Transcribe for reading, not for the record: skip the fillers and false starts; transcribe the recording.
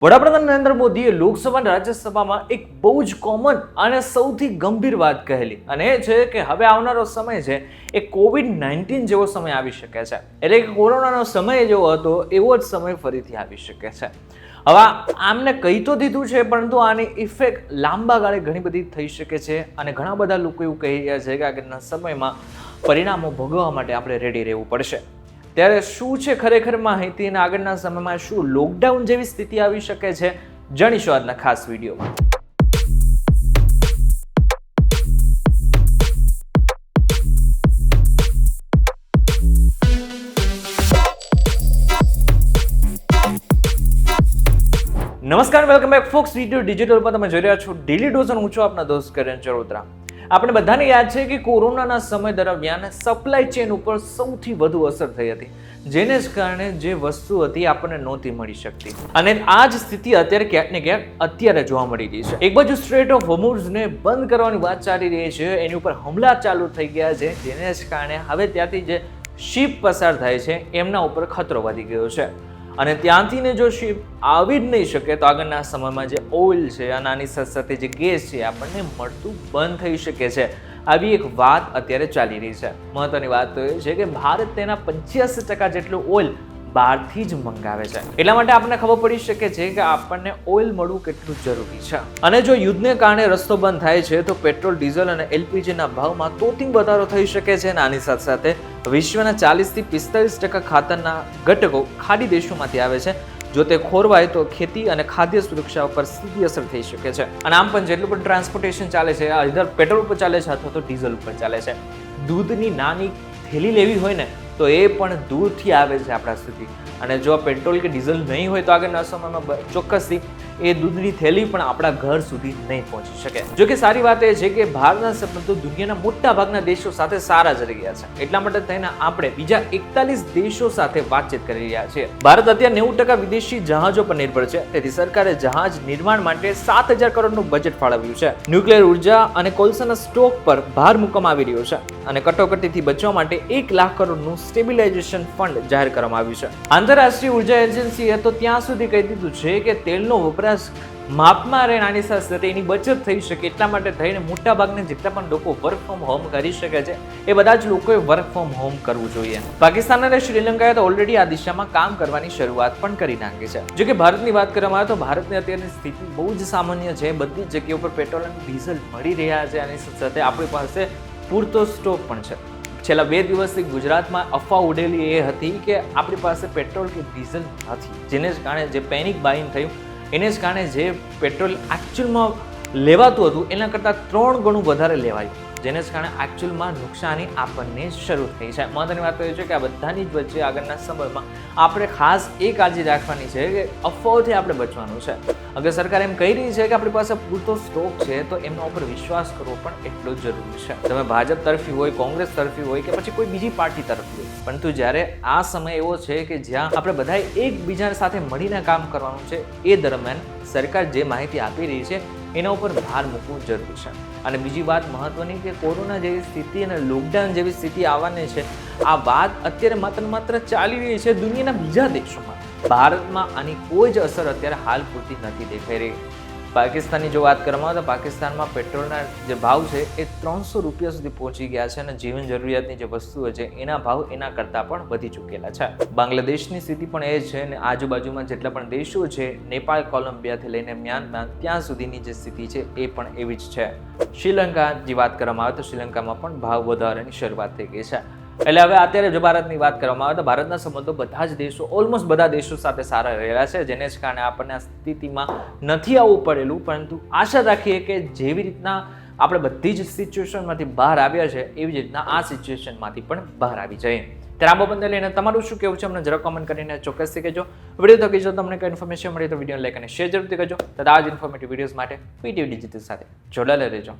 વડાપ્રધાન નરેન્દ્ર મોદીએ લોકસભા અને રાજ્યસભામાં એક બહુ જ કોમન અને સૌથી ગંભીર વાત કહેલી, અને એ છે કે હવે આવનારો સમય છે એ COVID-19 જેવો સમય આવી શકે છે. એટલે કે કોરોનાનો સમય જેવો હતો એવો જ સમય ફરીથી આવી શકે છે. હવે આમને કહી તો દીધું છે, પરંતુ આની ઇફેક્ટ લાંબા ગાળે ઘણી બધી થઈ શકે છે, અને ઘણા બધા લોકો એવું કહી રહ્યા છે કે આગળના સમયમાં પરિણામો ભોગવવા માટે આપણે રેડી રહેવું પડશે. ત્યારે શું છે ખરેખર માહિતી, અને આગળના સમયમાં શું લોકડાઉન જેવી સ્થિતિ આવી શકે છે, જાણીશું આજના ખાસ વિડીયોમાં. નમસ્કાર, welcome back Fox video digital પર. તમે જોઈ રહ્યા છો ડેલી ડોઝ, અને હું છું આપના દોસ્ત કરણ ચરોતરા. આપણે બધાને યાદ છે કે કોરોનાના સમય દરમિયાન સપ્લાય ચેન ઉપર સૌથી વધુ અસર થઈ હતી, જેને જ કારણે જે વસ્તુ હતી આપણને નહોતી મળી શકતી, અને આ જ સ્થિતિ અત્યારે ક્યાંક ને ક્યાંક અત્યારે જોવા મળી રહી છે. એક બાજુ સ્ટ્રેટ ઓફ હોર્મુઝને બંધ કરવાની વાત ચાલી રહી છે, એની ઉપર હુમલા ચાલુ થઈ ગયા છે, જેને જ કારણે હવે ત્યાંથી જે શિપ પસાર થાય છે એમના ઉપર ખતરો વધી ગયો છે, અને ત્યાંથી ને જો શિપ આવી જ નહીં શકે તો આગળના સમયમાં જે ઓઇલ છે અને આની સાથે જે ગેસ છે આપણને મળતું બંધ થઈ શકે છે. આવી એક વાત અત્યારે ચાલી રહી છે. મહત્વની વાત તો એ છે કે ભારત તેના 85% જેટલું ઓઇલ બહારથી જ મંગાવે છે. એટલા માટે આપણને ખબર પડી શકે છે કે આપણને ઓઇલ મળવું કેટલું જરૂરી છે. અને જો યુદ્ધને કારણે રસ્તો બંધ થાય છે તો પેટ્રોલ, ડીઝલ અને LPG ના ભાવમાં તોતિંગ વધારો થઈ શકે છે, અને આની સાથે સાથે વિશ્વના 40 થી 45% ખાતરના ઘટકો ખાડી દેશોમાંથી આવે છે. જો તે ખોરવાય તો ખેતી અને ખાદ્ય સુરક્ષા ઉપર સીધી અસર થઈ શકે છે. અને આમ પણ જેટલું પણ ટ્રાન્સપોર્ટેશન ચાલે છે, ઇધર પેટ્રોલ ઉપર ચાલે છે અથવા તો ડીઝલ ઉપર ચાલે છે. દૂધની નાની થેલી લેવી હોય ને તો એ પણ દૂરથી આવે છે આપણા સુધી, અને જો પેટ્રોલ કે ડીઝલ નહીં હોય તો આગળના સમયમાં ચોક્કસથી એ દૂધની થેલી પણ આપણા ઘર સુધી નહીં પહોંચી શકે. જો કે સારી વાત એ છે કે ભારતના સંબંધો દુનિયાના મોટા ભાગના દેશો સાથે સારા જ રહ્યા છે. એટલા માટે થઈને આપણે બીજા 41 દેશો સાથે વાતચીત કરી રહ્યા છીએ. ભારત અત્યારે 90% વિદેશી જહાજો પર નિર્ભર છે, તેથી સરકારે જહાજ નિર્માણ માટે 7,000 કરોડનું બજેટ ફાળવ્યું છે. ન્યુક્લિયર ઉર્જા અને કોલસાના સ્ટોક પર ભાર મૂકવામાં આવી રહ્યો છે, અને કટોકટીથી બચવા માટે 1 લાખ કરોડનું સ્ટેબિલાઇઝેશન ફંડ જાહેર કરવામાં આવ્યું છે. આંતરરાષ્ટ્રીય ઉર્જા એજન્સીએ તો ત્યાં સુધી કહી દીધું છે કે તેલનો વપરાશ માપમાં રહે, આની સાથે એની બચત થઈ શકે. એટલા માટે થઈને મોટા ભાગના જેટલા પણ લોકો વર્ક ફ્રોમ હોમ કરી શકે છે એ બધા જ લોકોએ વર્ક ફ્રોમ હોમ કરવું જોઈએ. પાકિસ્તાન અને શ્રીલંકાએ તો ઓલરેડી આ દિશામાં કામ કરવાની શરૂઆત પણ કરી નાખી છે. જો કે ભારતની વાત કરવામાં આવે તો ભારતની અત્યારની સ્થિતિ બહુ જ સામાન્ય છે. બધી જ જગ્યાઓ પર પેટ્રોલ અને ડીઝલ મળી રહ્યા છે, આની સાથે આપણી પાસે પૂરતો સ્ટોક પણ છે. છેલ્લા 2 દિવસથી ગુજરાતમાં અફવા ઉડેલી એ હતી કે આપણી પાસે પેટ્રોલ કે ડીઝલ નથી, જેને જ કારણે જે પેનિક બાઇંગ થયું, એને જ કારણે જે પેટ્રોલ એકચ્યુઅલમાં લેવાતું હતું એના કરતાં 3 ગણું વધારે લેવાયું, જેને જ કારણે એકચ્યુઅલમાં નુકસાની આપણને શરૂ થઈ છે. મહત્વની વાત તો એ છે કે આ બધાની જ વચ્ચે આગળના સમયમાં આપણે ખાસ એ કાળજી રાખવાની છે કે અફવાઓથી આપણે બચવાનું છે. અગર સરકાર એમ કહી રહી છે કે આપણી પાસે પૂરતો સ્ટોક છે તો એમના ઉપર વિશ્વાસ કરવો પણ એટલો જ જરૂરી છે. તમે ભાજપ તરફી હોય, કોંગ્રેસ તરફી હોય કે પછી કોઈ બીજી પાર્ટી તરફી હોય, પરંતુ જ્યારે આ સમય એવો છે કે જ્યાં આપણે બધાએ એકબીજા સાથે મળીને કામ કરવાનું છે, એ દરમિયાન સરકાર જે માહિતી આપી રહી છે એના ઉપર ભાર મૂકવું જરૂરી છે. અને બીજી વાત મહત્વની કે કોરોના જેવી સ્થિતિ અને લોકડાઉન જેવી સ્થિતિ આવવાની છે, આ વાત અત્યારે માત્ર ચાલી રહી છે દુનિયાના બીજા દેશોમાં. ભારતમાં આની કોઈ જ અસર અત્યારે હાલ પૂરતી નથી દેખાઈ રહી. પાકિસ્તાનની જો વાત કરવામાં આવે તો પાકિસ્તાનમાં પેટ્રોલના જે ભાવ છે એ 300 રૂપિયા સુધી પહોંચી ગયા છે, અને જીવન જરૂરિયાતની જે વસ્તુઓ છે એના ભાવ એના કરતાં પણ વધી ચૂકેલા છે. બાંગ્લાદેશની સ્થિતિ પણ એ છે, અને આજુબાજુમાં જેટલા પણ દેશો છે, નેપાળ, કોલંબિયાથી લઈને મ્યાનમાર, ત્યાં સુધીની જે સ્થિતિ છે એ પણ એવી જ છે. શ્રીલંકાની વાત કરવામાં આવે તો શ્રીલંકામાં પણ ભાવ વધારાની શરૂઆત થઈ ગઈ છે. એટલે હવે અત્યારે જો ભારતની વાત કરવામાં આવે તો ભારતના સંબંધો બધા જ દેશો, ઓલમોસ્ટ બધા દેશો સાથે સારા રહેલા છે, જેને જ કારણે આપણને આ સ્થિતિમાં નથી આવવું પડેલું. પરંતુ આશા રાખીએ કે જેવી રીતના આપણે બધી જ સિચ્યુએશનમાંથી બહાર આવ્યા છે એવી જ રીતના આ સિચ્યુએશનમાંથી પણ બહાર આવી જાય. ત્યારે આ બાબતને લઈને તમારું શું કહેવું છે અમને જરા કોમેન્ટ કરીને ચોક્કસથી કહેજો. વિડીયો થકી જો તમને કોઈ ઇન્ફોર્મેશન મળી તો વિડીયો લાઈક અને શેર જરૂરથી કરજો. તથા આ જ ઇન્ફોર્મેટિવ વિડીયોઝ માટે PTV ડિજિટલ સાથે જોડાયેલા રહેજો.